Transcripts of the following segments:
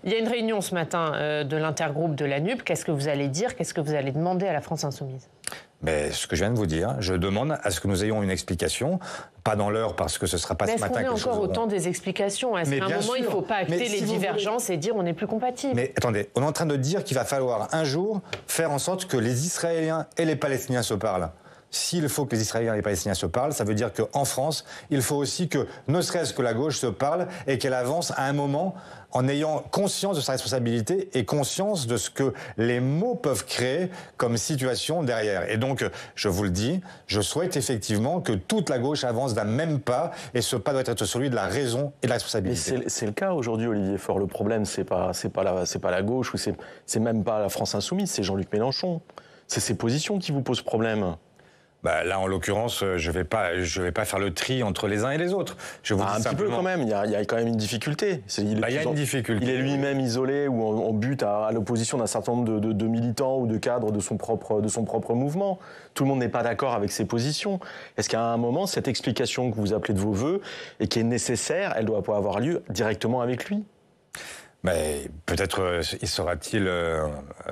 Il y a une réunion ce matin de l'intergroupe de la NUP. Qu'est-ce que vous allez dire? Qu'est-ce que vous allez demander à la France Insoumise? Mais ce que je viens de vous dire, je demande à ce que nous ayons une explication, pas dans l'heure parce que ce ne sera pas ce matin que les choses est-ce qu'on a encore autant des explications? Est-ce qu'à un moment, il ne faut pas acter les divergences et dire on n'est plus compatibles? Mais attendez, on est en train de dire qu'il va falloir un jour faire en sorte que les Israéliens et les Palestiniens se parlent. S'il faut que les Israéliens et les Palestiniens se parlent, ça veut dire qu'en France, il faut aussi que, ne serait-ce que la gauche se parle et qu'elle avance à un moment en ayant conscience de sa responsabilité et conscience de ce que les mots peuvent créer comme situation derrière. Et donc, je vous le dis, je souhaite effectivement que toute la gauche avance d'un même pas, et ce pas doit être celui de la raison et de la responsabilité. Mais c'est le cas aujourd'hui, Olivier Faure. Le problème, c'est pas la gauche, ou c'est même pas la France Insoumise, c'est Jean-Luc Mélenchon. C'est ses positions qui vous posent problème. Bah là, en l'occurrence, je vais pas faire le tri entre les uns et les autres. Je vous dis un simplement... petit peu quand même. Il y a quand même une difficulté. Il y a une difficulté. Il est lui-même isolé ou en but à l'opposition d'un certain nombre de militants ou de cadres de son propre mouvement. Tout le monde n'est pas d'accord avec ses positions. Est-ce qu'à un moment, cette explication que vous appelez de vos voeux et qui est nécessaire, elle doit pas avoir lieu directement avec lui? Mais peut-être il sera-t-il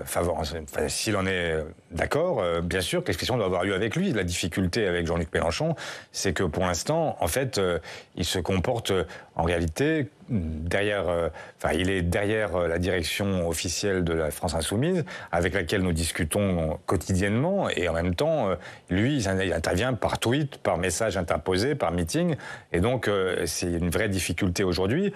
favorable. Enfin, s'il en est d'accord, bien sûr que l'expression doit avoir lieu avec lui. La difficulté avec Jean-Luc Mélenchon, c'est que pour l'instant, en fait, il se comporte en réalité derrière. Il est derrière la direction officielle de la France Insoumise, avec laquelle nous discutons quotidiennement, et en même temps, lui, il intervient par tweet, par message interposé, par meeting, et donc c'est une vraie difficulté aujourd'hui.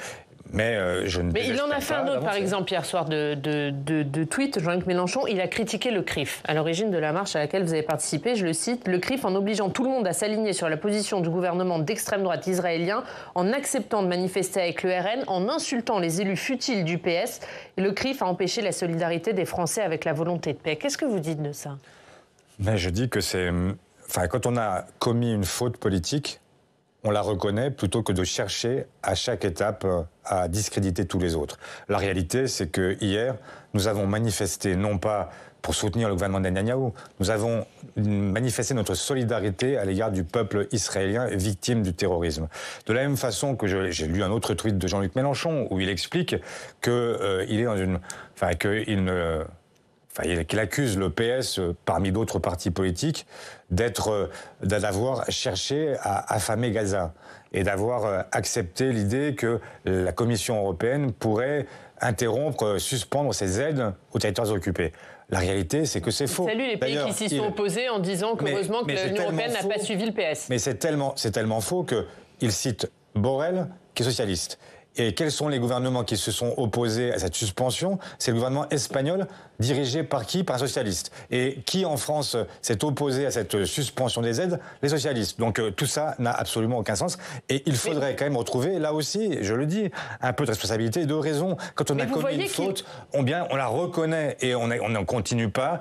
Mais il en a fait un autre, par exemple, hier soir, de tweet, Jean-Luc Mélenchon. Il a critiqué le CRIF, à l'origine de la marche à laquelle vous avez participé. Je le cite, le CRIF, en obligeant tout le monde à s'aligner sur la position du gouvernement d'extrême droite israélien, en acceptant de manifester avec le RN, en insultant les élus futiles du PS. Et le CRIF a empêché la solidarité des Français avec la volonté de paix. Qu'est-ce que vous dites de ça? Mais je dis que c'est... quand on a commis une faute politique, on la reconnaît plutôt que de chercher à chaque étape à discréditer tous les autres. La réalité, c'est que hier, nous avons manifesté non pas pour soutenir le gouvernement de Netanyahou, nous avons manifesté notre solidarité à l'égard du peuple israélien victime du terrorisme. De la même façon que j'ai lu un autre tweet de Jean-Luc Mélenchon où il explique qu'il est dans une... qu'il accuse le PS, parmi d'autres partis politiques, d'avoir cherché à affamer Gaza et d'avoir accepté l'idée que la Commission européenne pourrait interrompre, suspendre ses aides aux territoires occupés. La réalité, c'est que c'est faux. Salut les pays qui s'y sont opposés en disant qu'heureusement que l'Union européenne n'a pas suivi le PS. Mais c'est tellement faux qu'il cite Borrell, qui est socialiste. Et quels sont les gouvernements qui se sont opposés à cette suspension? C'est le gouvernement espagnol, dirigé par qui? Par un socialiste. Et qui en France s'est opposé à cette suspension des aides? Les socialistes. Donc tout ça n'a absolument aucun sens. Et il faudrait quand même retrouver, là aussi, je le dis, un peu de responsabilité et de raison. Quand on a commis une faute, on la reconnaît et on n'en continue pas.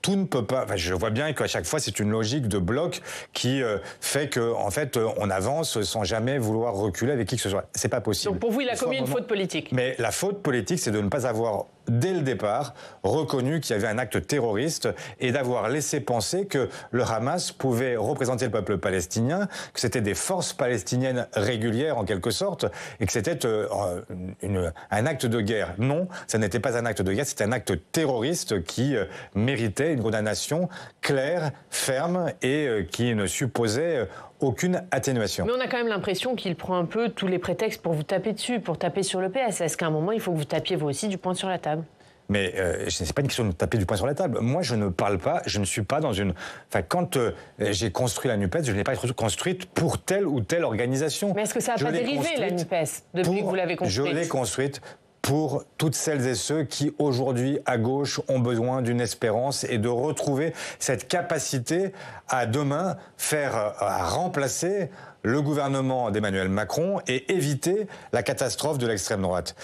Tout ne peut pas. Je vois bien qu'à chaque fois, c'est une logique de bloc qui fait que, en fait, on avance sans jamais vouloir reculer avec qui que ce soit. C'est pas possible. Donc pour vous, il a commis une faute politique. Mais la faute politique, c'est de ne pas avoir, dès le départ, reconnu qu'il y avait un acte terroriste et d'avoir laissé penser que le Hamas pouvait représenter le peuple palestinien, que c'était des forces palestiniennes régulières en quelque sorte, et que c'était un acte de guerre. Non, ça n'était pas un acte de guerre, c'était un acte terroriste qui méritait une condamnation claire, ferme et qui ne supposait aucune atténuation. Mais on a quand même l'impression qu'il prend un peu tous les prétextes pour vous taper dessus, pour taper sur le PS. Est-ce qu'à un moment, il faut que vous tapiez vous aussi du poing sur la table? Mais ce n'est pas une question de taper du poing sur la table. Moi, je ne parle pas, je ne suis pas dans une... quand j'ai construit la NUPES, je ne l'ai pas construite pour telle ou telle organisation. Mais est-ce que ça n'a pas dérivé, la NUPES, depuis que vous l'avez construite? Je l'ai construite pour toutes celles et ceux qui, aujourd'hui, à gauche, ont besoin d'une espérance et de retrouver cette capacité à demain à remplacer le gouvernement d'Emmanuel Macron et éviter la catastrophe de l'extrême droite.